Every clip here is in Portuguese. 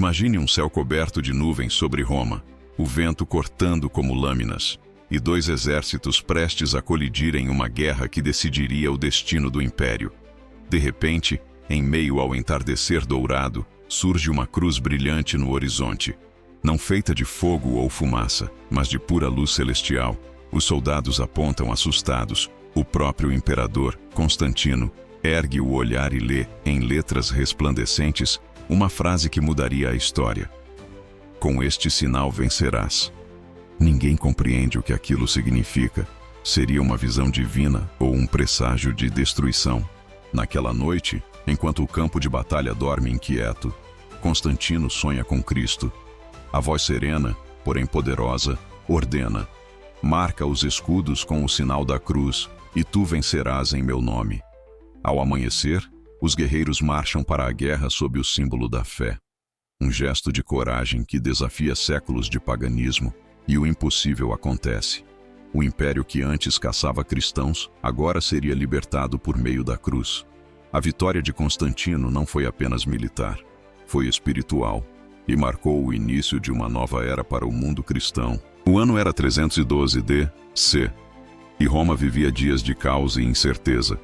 Imagine um céu coberto de nuvens sobre Roma, o vento cortando como lâminas, e dois exércitos prestes a colidir em uma guerra que decidiria o destino do império. De repente, em meio ao entardecer dourado, surge uma cruz brilhante no horizonte. Não feita de fogo ou fumaça, mas de pura luz celestial, os soldados apontam assustados. O próprio imperador, Constantino, ergue o olhar e lê, em letras resplandecentes, uma frase que mudaria a história. Com este sinal vencerás. Ninguém compreende o que aquilo significa. Seria uma visão divina ou um presságio de destruição. Naquela noite, enquanto o campo de batalha dorme inquieto, Constantino sonha com Cristo. A voz serena, porém poderosa, ordena: marca os escudos com o sinal da cruz, e tu vencerás em meu nome. Ao amanhecer, os guerreiros marcham para a guerra sob o símbolo da fé. Um gesto de coragem que desafia séculos de paganismo, e o impossível acontece. O império que antes caçava cristãos, agora seria libertado por meio da cruz. A vitória de Constantino não foi apenas militar, foi espiritual, e marcou o início de uma nova era para o mundo cristão. O ano era 312 D.C., e Roma vivia dias de caos e incerteza.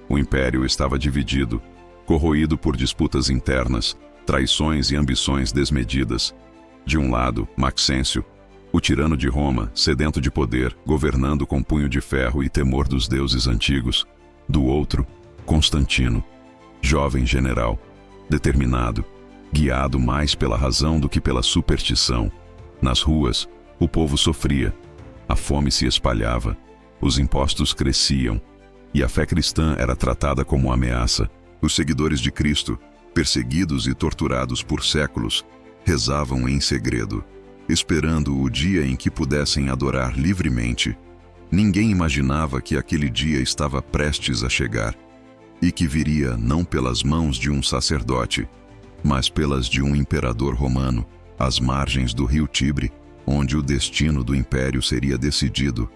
O império estava dividido, corroído por disputas internas, traições e ambições desmedidas. De um lado, Maxêncio, o tirano de Roma, sedento de poder, governando com punho de ferro e temor dos deuses antigos. Do outro, Constantino, jovem general, determinado, guiado mais pela razão do que pela superstição. Nas ruas, o povo sofria, a fome se espalhava, os impostos cresciam, e a fé cristã era tratada como ameaça. Os seguidores de Cristo, perseguidos e torturados por séculos, rezavam em segredo, esperando o dia em que pudessem adorar livremente. Ninguém imaginava que aquele dia estava prestes a chegar, e que viria não pelas mãos de um sacerdote, mas pelas de um imperador romano, às margens do rio Tibre, onde o destino do império seria decidido.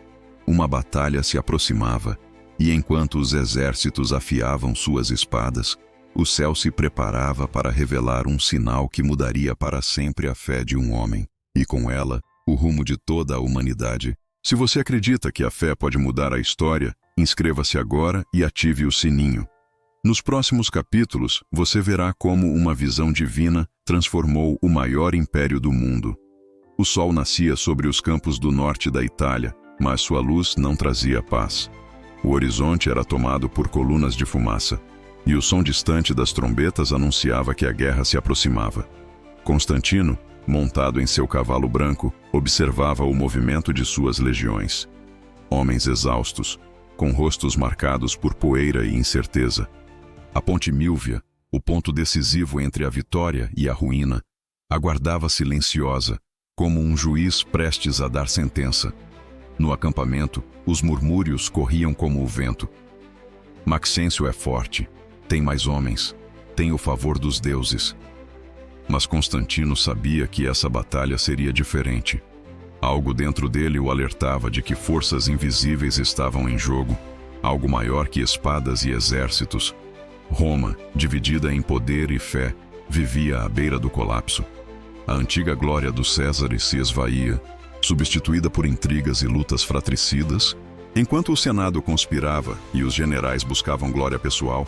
Uma batalha se aproximava, e enquanto os exércitos afiavam suas espadas, o céu se preparava para revelar um sinal que mudaria para sempre a fé de um homem, e com ela, o rumo de toda a humanidade. Se você acredita que a fé pode mudar a história, inscreva-se agora e ative o sininho. Nos próximos capítulos, você verá como uma visão divina transformou o maior império do mundo. O sol nascia sobre os campos do norte da Itália, mas sua luz não trazia paz. O horizonte era tomado por colunas de fumaça, e o som distante das trombetas anunciava que a guerra se aproximava. Constantino, montado em seu cavalo branco, observava o movimento de suas legiões. Homens exaustos, com rostos marcados por poeira e incerteza. A ponte Milvia, o ponto decisivo entre a vitória e a ruína, aguardava silenciosa, como um juiz prestes a dar sentença. No acampamento, os murmúrios corriam como o vento. Maxêncio é forte, tem mais homens, tem o favor dos deuses. Mas Constantino sabia que essa batalha seria diferente. Algo dentro dele o alertava de que forças invisíveis estavam em jogo, algo maior que espadas e exércitos. Roma, dividida em poder e fé, vivia à beira do colapso. A antiga glória dos Césares se esvaía, substituída por intrigas e lutas fratricidas. Enquanto o Senado conspirava e os generais buscavam glória pessoal,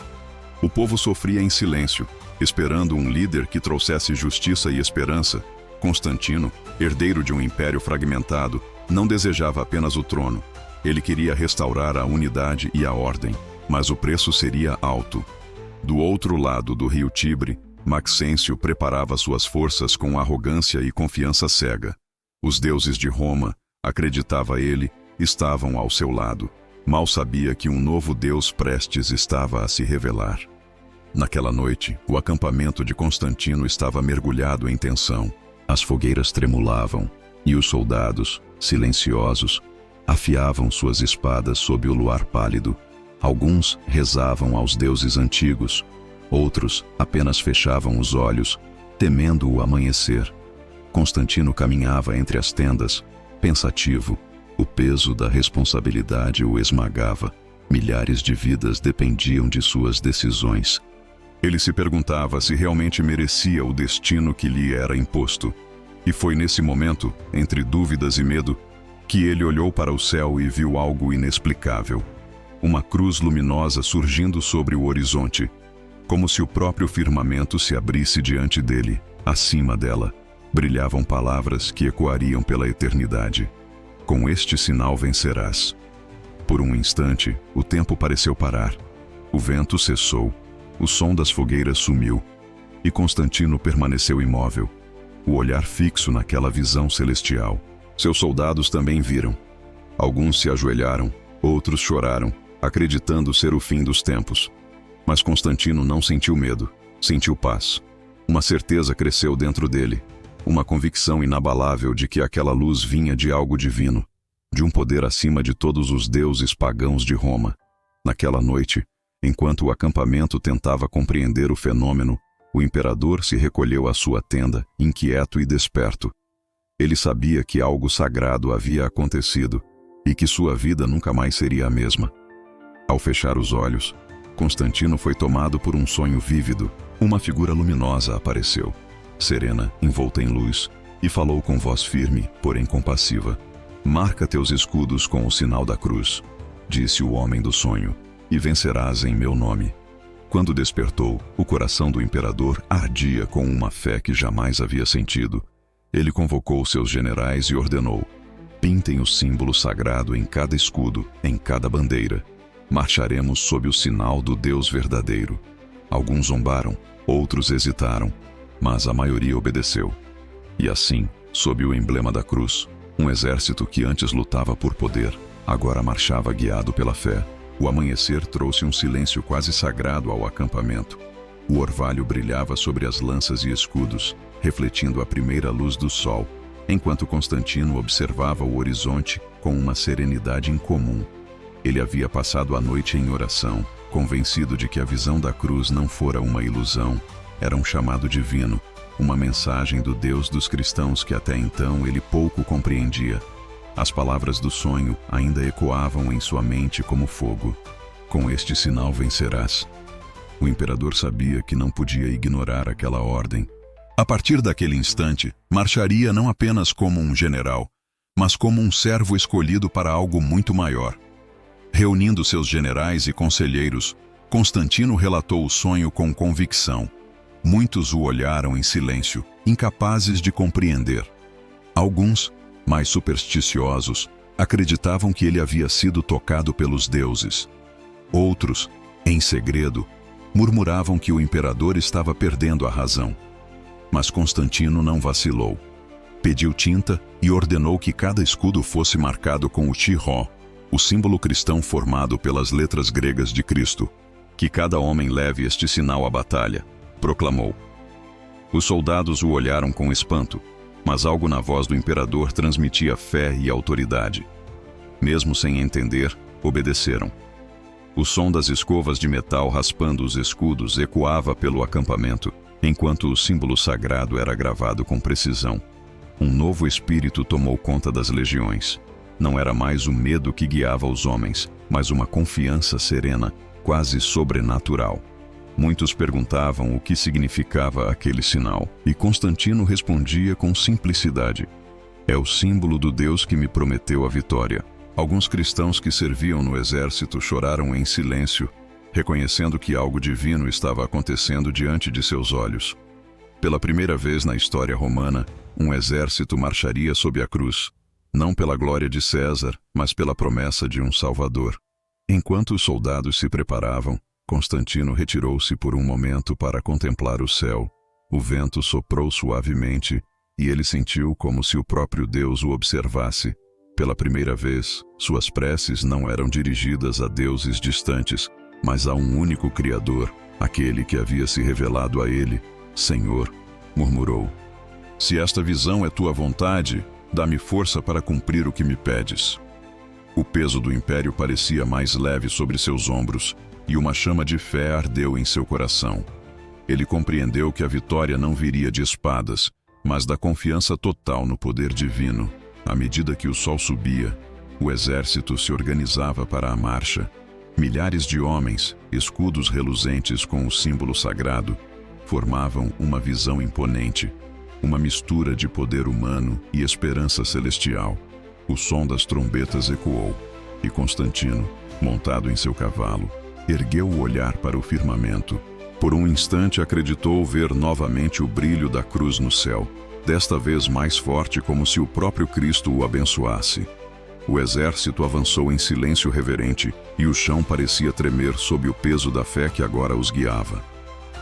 o povo sofria em silêncio, esperando um líder que trouxesse justiça e esperança. Constantino, herdeiro de um império fragmentado, não desejava apenas o trono. Ele queria restaurar a unidade e a ordem, mas o preço seria alto. Do outro lado do rio Tibre, Maxêncio preparava suas forças com arrogância e confiança cega. Os deuses de Roma, acreditava ele, estavam ao seu lado. Mal sabia que um novo Deus prestes estava a se revelar. Naquela noite, o acampamento de Constantino estava mergulhado em tensão. As fogueiras tremulavam, e os soldados, silenciosos, afiavam suas espadas sob o luar pálido. Alguns rezavam aos deuses antigos, outros apenas fechavam os olhos, temendo o amanhecer. Constantino caminhava entre as tendas, pensativo. O peso da responsabilidade o esmagava. Milhares de vidas dependiam de suas decisões. Ele se perguntava se realmente merecia o destino que lhe era imposto. E foi nesse momento, entre dúvidas e medo, que ele olhou para o céu e viu algo inexplicável. Uma cruz luminosa surgindo sobre o horizonte, como se o próprio firmamento se abrisse diante dele. Acima dela, brilhavam palavras que ecoariam pela eternidade. Com este sinal vencerás. Por um instante, o tempo pareceu parar. O vento cessou, o som das fogueiras sumiu, e Constantino permaneceu imóvel, o olhar fixo naquela visão celestial. Seus soldados também viram. Alguns se ajoelharam, outros choraram, acreditando ser o fim dos tempos. Mas Constantino não sentiu medo, sentiu paz. Uma certeza cresceu dentro dele, uma convicção inabalável de que aquela luz vinha de algo divino, de um poder acima de todos os deuses pagãos de Roma. Naquela noite, enquanto o acampamento tentava compreender o fenômeno, o imperador se recolheu à sua tenda, inquieto e desperto. Ele sabia que algo sagrado havia acontecido e que sua vida nunca mais seria a mesma. Ao fechar os olhos, Constantino foi tomado por um sonho vívido. Uma figura luminosa apareceu, serena, envolta em luz, e falou com voz firme, porém compassiva. Marca teus escudos com o sinal da cruz, disse o homem do sonho, e vencerás em meu nome. Quando despertou, o coração do imperador ardia com uma fé que jamais havia sentido. Ele convocou seus generais e ordenou: pintem o símbolo sagrado em cada escudo, em cada bandeira. Marcharemos sob o sinal do Deus verdadeiro. Alguns zombaram, outros hesitaram, mas a maioria obedeceu. E assim, sob o emblema da cruz, um exército que antes lutava por poder, agora marchava guiado pela fé. O amanhecer trouxe um silêncio quase sagrado ao acampamento. O orvalho brilhava sobre as lanças e escudos, refletindo a primeira luz do sol, enquanto Constantino observava o horizonte com uma serenidade incomum. Ele havia passado a noite em oração, convencido de que a visão da cruz não fora uma ilusão, era um chamado divino, uma mensagem do Deus dos cristãos que até então ele pouco compreendia. As palavras do sonho ainda ecoavam em sua mente como fogo. Com este sinal vencerás. O imperador sabia que não podia ignorar aquela ordem. A partir daquele instante, marcharia não apenas como um general, mas como um servo escolhido para algo muito maior. Reunindo seus generais e conselheiros, Constantino relatou o sonho com convicção. Muitos o olharam em silêncio, incapazes de compreender. Alguns, mais supersticiosos, acreditavam que ele havia sido tocado pelos deuses. Outros, em segredo, murmuravam que o imperador estava perdendo a razão. Mas Constantino não vacilou. Pediu tinta e ordenou que cada escudo fosse marcado com o Chi-Rho, o símbolo cristão formado pelas letras gregas de Cristo. Que cada homem leve este sinal à batalha, proclamou. Os soldados o olharam com espanto, mas algo na voz do imperador transmitia fé e autoridade. Mesmo sem entender, obedeceram. O som das escovas de metal raspando os escudos ecoava pelo acampamento, enquanto o símbolo sagrado era gravado com precisão. Um novo espírito tomou conta das legiões. Não era mais o medo que guiava os homens, mas uma confiança serena, quase sobrenatural. Muitos perguntavam o que significava aquele sinal, e Constantino respondia com simplicidade: é o símbolo do Deus que me prometeu a vitória. Alguns cristãos que serviam no exército choraram em silêncio, reconhecendo que algo divino estava acontecendo diante de seus olhos. Pela primeira vez na história romana, um exército marcharia sob a cruz, não pela glória de César, mas pela promessa de um Salvador. Enquanto os soldados se preparavam, Constantino retirou-se por um momento para contemplar o céu. O vento soprou suavemente e ele sentiu como se o próprio Deus o observasse. Pela primeira vez, suas preces não eram dirigidas a deuses distantes, mas a um único Criador, aquele que havia se revelado a ele. Senhor, murmurou, se esta visão é tua vontade, dá-me força para cumprir o que me pedes. O peso do império parecia mais leve sobre seus ombros, e uma chama de fé ardeu em seu coração. Ele compreendeu que a vitória não viria de espadas, mas da confiança total no poder divino. À medida que o sol subia, o exército se organizava para a marcha. Milhares de homens, escudos reluzentes com o símbolo sagrado, formavam uma visão imponente, uma mistura de poder humano e esperança celestial. O som das trombetas ecoou, e Constantino, montado em seu cavalo, ergueu o olhar para o firmamento. Por um instante acreditou ver novamente o brilho da cruz no céu, desta vez mais forte, como se o próprio Cristo o abençoasse. O exército avançou em silêncio reverente, e o chão parecia tremer sob o peso da fé que agora os guiava.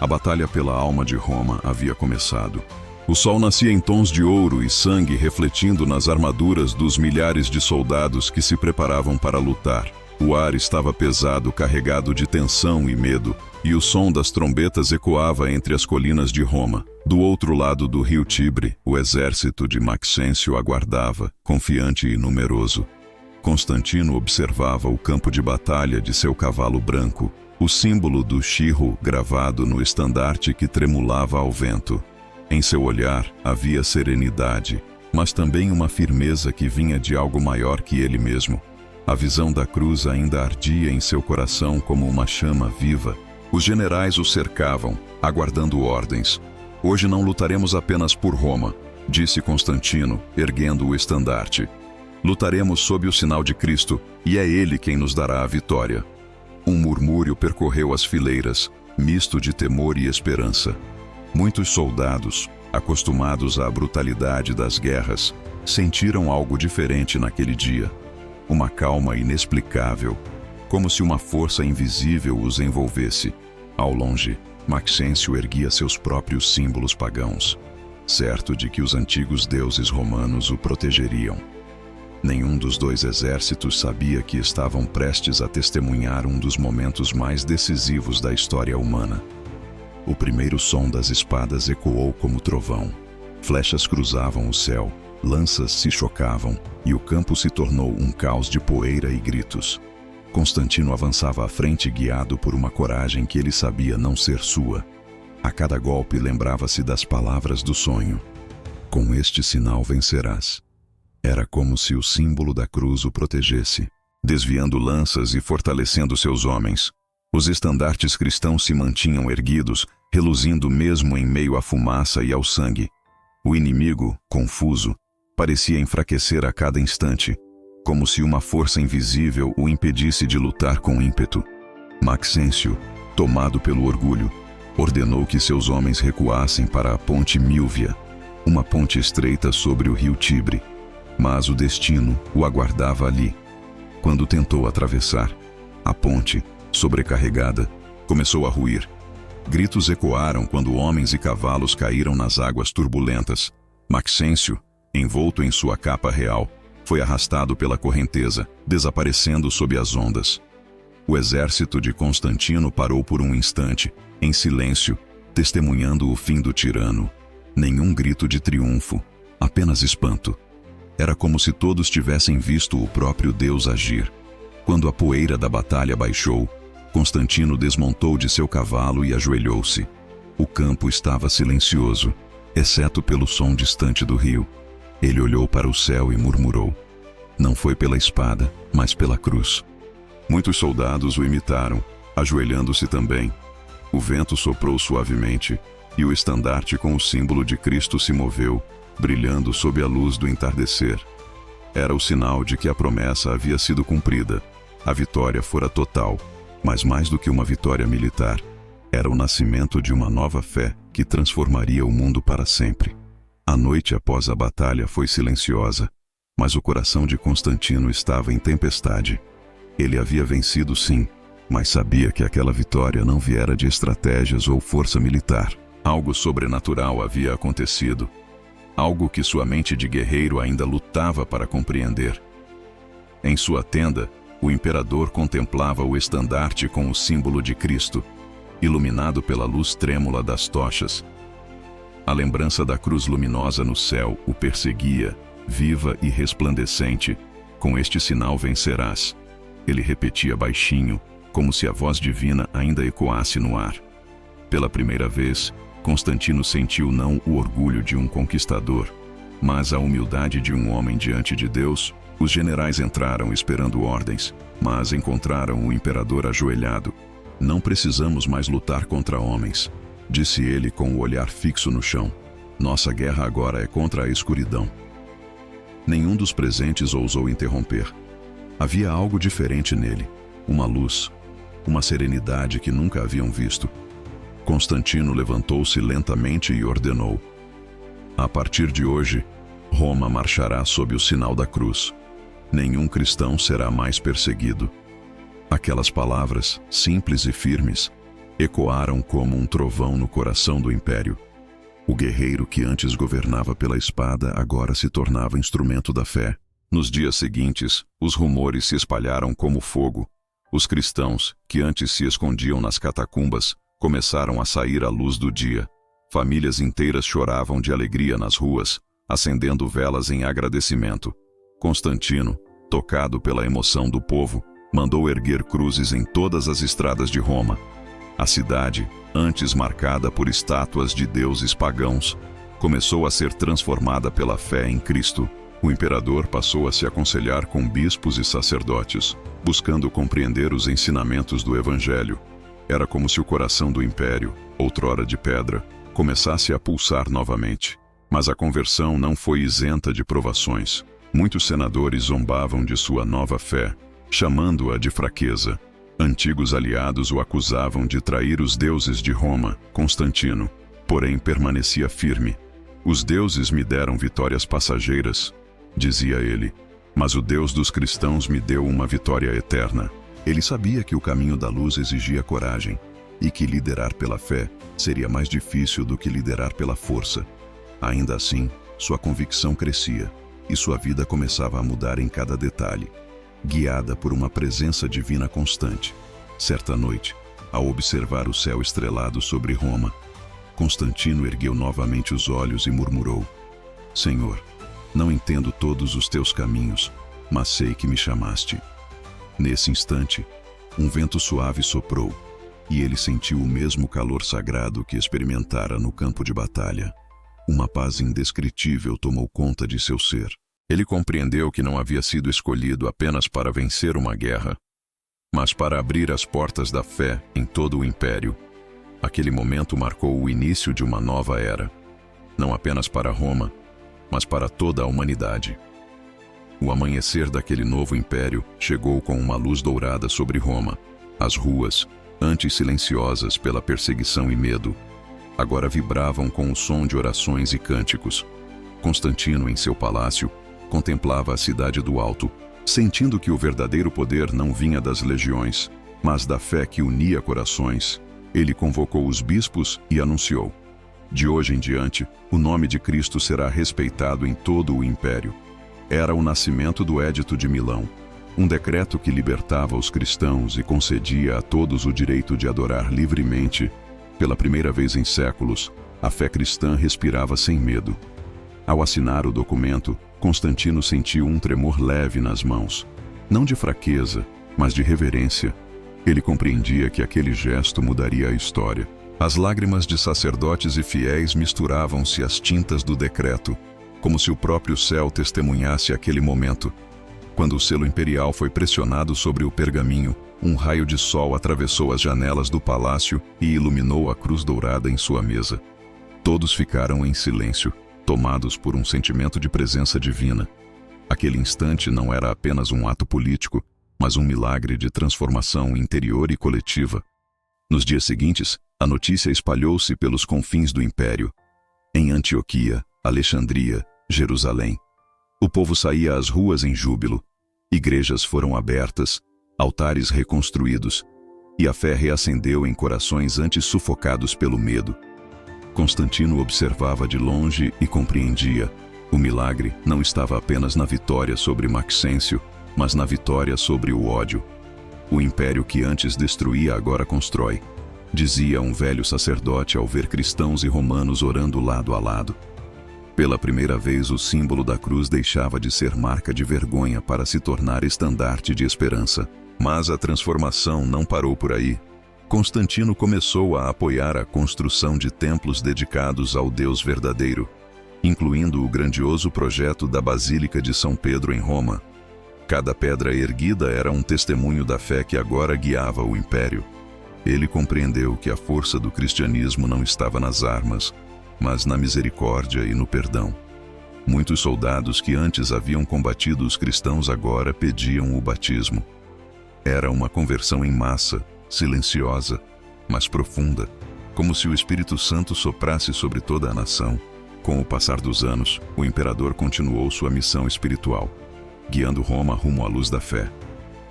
A batalha pela alma de Roma havia começado. O sol nascia em tons de ouro e sangue refletindo nas armaduras dos milhares de soldados que se preparavam para lutar. O ar estava pesado, carregado de tensão e medo, e o som das trombetas ecoava entre as colinas de Roma. Do outro lado do rio Tibre, o exército de Maxêncio aguardava, confiante e numeroso. Constantino observava o campo de batalha de seu cavalo branco, o símbolo do Shirro gravado no estandarte que tremulava ao vento. Em seu olhar havia serenidade, mas também uma firmeza que vinha de algo maior que ele mesmo. A visão da cruz ainda ardia em seu coração como uma chama viva. Os generais o cercavam, aguardando ordens. Hoje não lutaremos apenas por Roma, disse Constantino, erguendo o estandarte. Lutaremos sob o sinal de Cristo, e é Ele quem nos dará a vitória. Um murmúrio percorreu as fileiras, misto de temor e esperança. Muitos soldados, acostumados à brutalidade das guerras, sentiram algo diferente naquele dia. Uma calma inexplicável, como se uma força invisível os envolvesse. Ao longe, Maxêncio erguia seus próprios símbolos pagãos, certo de que os antigos deuses romanos o protegeriam. Nenhum dos dois exércitos sabia que estavam prestes a testemunhar um dos momentos mais decisivos da história humana. O primeiro som das espadas ecoou como trovão. Flechas cruzavam o céu, lanças se chocavam, e o campo se tornou um caos de poeira e gritos. Constantino avançava à frente guiado por uma coragem que ele sabia não ser sua. A cada golpe lembrava-se das palavras do sonho. Com este sinal vencerás. Era como se o símbolo da cruz o protegesse, desviando lanças e fortalecendo seus homens. Os estandartes cristãos se mantinham erguidos, reluzindo mesmo em meio à fumaça e ao sangue. O inimigo, confuso, parecia enfraquecer a cada instante, como se uma força invisível o impedisse de lutar com ímpeto. Maxêncio, tomado pelo orgulho, ordenou que seus homens recuassem para a ponte Milvia, uma ponte estreita sobre o rio Tibre. Mas o destino o aguardava ali. Quando tentou atravessar, a ponte, sobrecarregada, começou a ruir. Gritos ecoaram quando homens e cavalos caíram nas águas turbulentas. Maxêncio, envolto em sua capa real, foi arrastado pela correnteza, desaparecendo sob as ondas. O exército de Constantino parou por um instante, em silêncio, testemunhando o fim do tirano. Nenhum grito de triunfo, apenas espanto. Era como se todos tivessem visto o próprio Deus agir. Quando a poeira da batalha baixou, Constantino desmontou de seu cavalo e ajoelhou-se. O campo estava silencioso, exceto pelo som distante do rio. Ele olhou para o céu e murmurou. Não foi pela espada, mas pela cruz. Muitos soldados o imitaram, ajoelhando-se também. O vento soprou suavemente, e o estandarte com o símbolo de Cristo se moveu, brilhando sob a luz do entardecer. Era o sinal de que a promessa havia sido cumprida. A vitória fora total, mas mais do que uma vitória militar, era o nascimento de uma nova fé que transformaria o mundo para sempre. A noite após a batalha foi silenciosa, mas o coração de Constantino estava em tempestade. Ele havia vencido sim, mas sabia que aquela vitória não viera de estratégias ou força militar. Algo sobrenatural havia acontecido. Algo que sua mente de guerreiro ainda lutava para compreender. Em sua tenda, o imperador contemplava o estandarte com o símbolo de Cristo, iluminado pela luz trêmula das tochas. A lembrança da cruz luminosa no céu o perseguia, viva e resplandecente. Com este sinal vencerás. Ele repetia baixinho, como se a voz divina ainda ecoasse no ar. Pela primeira vez, Constantino sentiu não o orgulho de um conquistador, mas a humildade de um homem diante de Deus, Os generais entraram esperando ordens, mas encontraram o imperador ajoelhado. Não precisamos mais lutar contra homens, disse ele com o olhar fixo no chão. Nossa guerra agora é contra a escuridão. Nenhum dos presentes ousou interromper. Havia algo diferente nele, uma luz, uma serenidade que nunca haviam visto. Constantino levantou-se lentamente e ordenou: a partir de hoje, Roma marchará sob o sinal da cruz. Nenhum cristão será mais perseguido. Aquelas palavras, simples e firmes, ecoaram como um trovão no coração do império. O guerreiro que antes governava pela espada agora se tornava instrumento da fé. Nos dias seguintes, os rumores se espalharam como fogo. Os cristãos, que antes se escondiam nas catacumbas, começaram a sair à luz do dia. Famílias inteiras choravam de alegria nas ruas, acendendo velas em agradecimento. Constantino, tocado pela emoção do povo, mandou erguer cruzes em todas as estradas de Roma. A cidade, antes marcada por estátuas de deuses pagãos, começou a ser transformada pela fé em Cristo. O imperador passou a se aconselhar com bispos e sacerdotes, buscando compreender os ensinamentos do Evangelho. Era como se o coração do império, outrora de pedra, começasse a pulsar novamente. Mas a conversão não foi isenta de provações. Muitos senadores zombavam de sua nova fé, chamando-a de fraqueza. Antigos aliados o acusavam de trair os deuses de Roma, Constantino, porém permanecia firme. Os deuses me deram vitórias passageiras, dizia ele, mas o Deus dos cristãos me deu uma vitória eterna. Ele sabia que o caminho da luz exigia coragem, e que liderar pela fé seria mais difícil do que liderar pela força. Ainda assim, sua convicção crescia, e sua vida começava a mudar em cada detalhe, guiada por uma presença divina constante. Certa noite, ao observar o céu estrelado sobre Roma, Constantino ergueu novamente os olhos e murmurou: Senhor, não entendo todos os teus caminhos, mas sei que me chamaste. Nesse instante, um vento suave soprou, e ele sentiu o mesmo calor sagrado que experimentara no campo de batalha. Uma paz indescritível tomou conta de seu ser. Ele compreendeu que não havia sido escolhido apenas para vencer uma guerra, mas para abrir as portas da fé em todo o império. Aquele momento marcou o início de uma nova era, não apenas para Roma, mas para toda a humanidade. O amanhecer daquele novo império chegou com uma luz dourada sobre Roma. As ruas, antes silenciosas pela perseguição e medo, agora vibravam com o som de orações e cânticos. Constantino, em seu palácio, contemplava a cidade do alto, sentindo que o verdadeiro poder não vinha das legiões, mas da fé que unia corações. Ele convocou os bispos e anunciou: de hoje em diante, o nome de Cristo será respeitado em todo o império. Era o nascimento do Édito de Milão, um decreto que libertava os cristãos e concedia a todos o direito de adorar livremente. Pela primeira vez em séculos, a fé cristã respirava sem medo. Ao assinar o documento, Constantino sentiu um tremor leve nas mãos, não de fraqueza, mas de reverência. Ele compreendia que aquele gesto mudaria a história. As lágrimas de sacerdotes e fiéis misturavam-se às tintas do decreto, como se o próprio céu testemunhasse aquele momento. Quando o selo imperial foi pressionado sobre o pergaminho, um raio de sol atravessou as janelas do palácio e iluminou a cruz dourada em sua mesa. Todos ficaram em silêncio, tomados por um sentimento de presença divina. Aquele instante não era apenas um ato político, mas um milagre de transformação interior e coletiva. Nos dias seguintes, a notícia espalhou-se pelos confins do império. Em Antioquia, Alexandria, Jerusalém, o povo saía às ruas em júbilo. Igrejas foram abertas, altares reconstruídos, e a fé reacendeu em corações antes sufocados pelo medo. Constantino observava de longe e compreendia: o milagre não estava apenas na vitória sobre Maxêncio, mas na vitória sobre o ódio. O império que antes destruía agora constrói, dizia um velho sacerdote ao ver cristãos e romanos orando lado a lado. Pela primeira vez, o símbolo da cruz deixava de ser marca de vergonha para se tornar estandarte de esperança. Mas a transformação não parou por aí. Constantino começou a apoiar a construção de templos dedicados ao Deus verdadeiro, incluindo o grandioso projeto da Basílica de São Pedro em Roma. Cada pedra erguida era um testemunho da fé que agora guiava o império. Ele compreendeu que a força do cristianismo não estava nas armas, mas na misericórdia e no perdão. Muitos soldados que antes haviam combatido os cristãos agora pediam o batismo. Era uma conversão em massa, silenciosa, mas profunda, como se o Espírito Santo soprasse sobre toda a nação. Com o passar dos anos, o imperador continuou sua missão espiritual, guiando Roma rumo à luz da fé.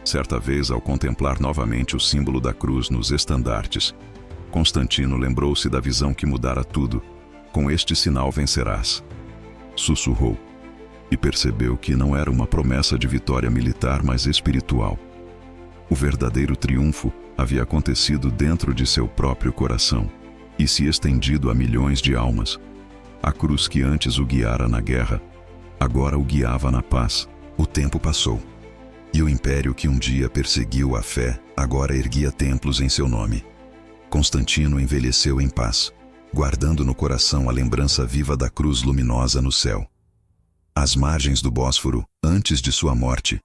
Certa vez, ao contemplar novamente o símbolo da cruz nos estandartes, Constantino lembrou-se da visão que mudara tudo. Com este sinal vencerás, sussurrou, e percebeu que não era uma promessa de vitória militar, mas espiritual. O verdadeiro triunfo havia acontecido dentro de seu próprio coração e se estendido a milhões de almas. A cruz que antes o guiara na guerra, agora o guiava na paz. O tempo passou, e o império que um dia perseguiu a fé agora erguia templos em seu nome. Constantino envelheceu em paz, guardando no coração a lembrança viva da cruz luminosa no céu. Às margens do Bósforo, antes de sua morte,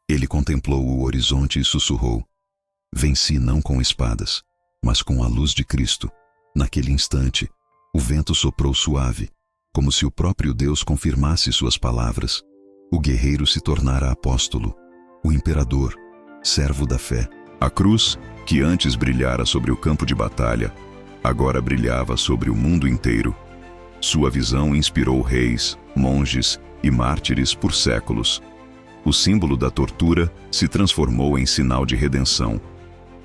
ele contemplou o horizonte e sussurrou: venci não com espadas, mas com a luz de Cristo. Naquele instante, o vento soprou suave, como se o próprio Deus confirmasse suas palavras. O guerreiro se tornara apóstolo, o imperador, servo da fé. A cruz, que antes brilhara sobre o campo de batalha, agora brilhava sobre o mundo inteiro. Sua visão inspirou reis, monges e mártires por séculos. O símbolo da tortura se transformou em sinal de redenção,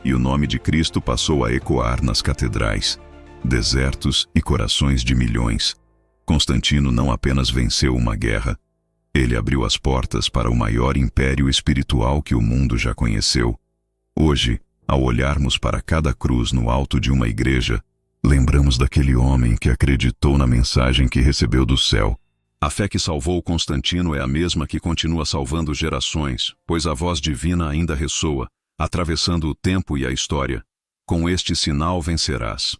e o nome de Cristo passou a ecoar nas catedrais, desertos e corações de milhões. Constantino não apenas venceu uma guerra, ele abriu as portas para o maior império espiritual que o mundo já conheceu. Hoje, ao olharmos para cada cruz no alto de uma igreja, lembramos daquele homem que acreditou na mensagem que recebeu do céu. A fé que salvou Constantino é a mesma que continua salvando gerações, pois a voz divina ainda ressoa, atravessando o tempo e a história. Com este sinal vencerás.